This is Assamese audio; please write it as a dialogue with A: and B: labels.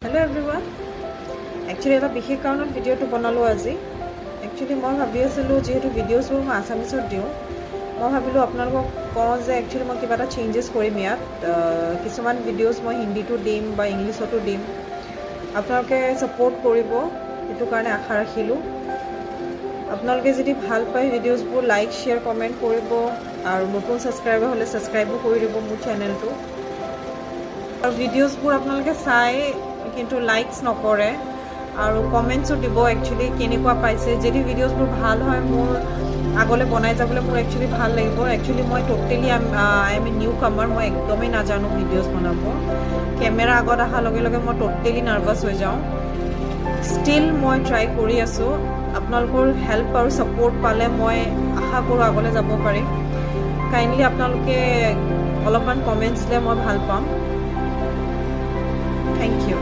A: Hello everyone. Actually, এটা বিশেষ কাৰণত ভিডিঅ'টো বনালোঁ আজি। Actually, মই ভাবি আছিলোঁ যেহেতু ভিডিঅ'ছবোৰ মই আছামিছত দিওঁ, মই ভাবিলোঁ আপোনালোকক কওঁ যে একচুৱেলি মই কিবা এটা চেঞ্জেছ কৰিম ইয়াত। কিছুমান ভিডিঅ'ছ মই হিন্দীটো দিম বা ইংলিছতো দিম। আপোনালোকে ছাপোৰ্ট কৰিব, সেইটো কাৰণে আশা ৰাখিলোঁ। আপোনালোকে যদি ভাল পায় ভিডিঅ'ছবোৰ লাইক, শ্বেয়াৰ, কমেণ্ট কৰিব আৰু নতুন ছাবস্ক্ৰাইবাৰ হ'লে ছাবস্ক্ৰাইবো কৰি দিব মোৰ চেনেলটো। আৰু ভিডিঅ'ছবোৰ আপোনালোকে চাই কিন্তু লাইকছ নকৰে আৰু কমেণ্টছো দিব একচুৱেলি কেনেকুৱা পাইছে। যদি ভিডিঅ'ছবোৰ ভাল হয় মোৰ আগলৈ বনাই যাবলৈ মোৰ একচুৱেলি ভাল লাগিব। একচুৱেলি মই totally I M a new comer, মই একদমেই নাজানো ভিডিঅ'ছ বনাব। কেমেৰা আগত অহাৰ লগে লগে মই ট'টেলি নাৰ্ভাছ হৈ যাওঁ। ষ্টিল মই ট্ৰাই কৰি আছোঁ। আপোনালোকৰ হেল্প আৰু ছাপোৰ্ট পালে মই আশা কৰোঁ আগলৈ যাব পাৰিম। কাইণ্ডলি আপোনালোকে অলপমান কমেণ্টছ দিলে মই ভাল পাম। Thank you.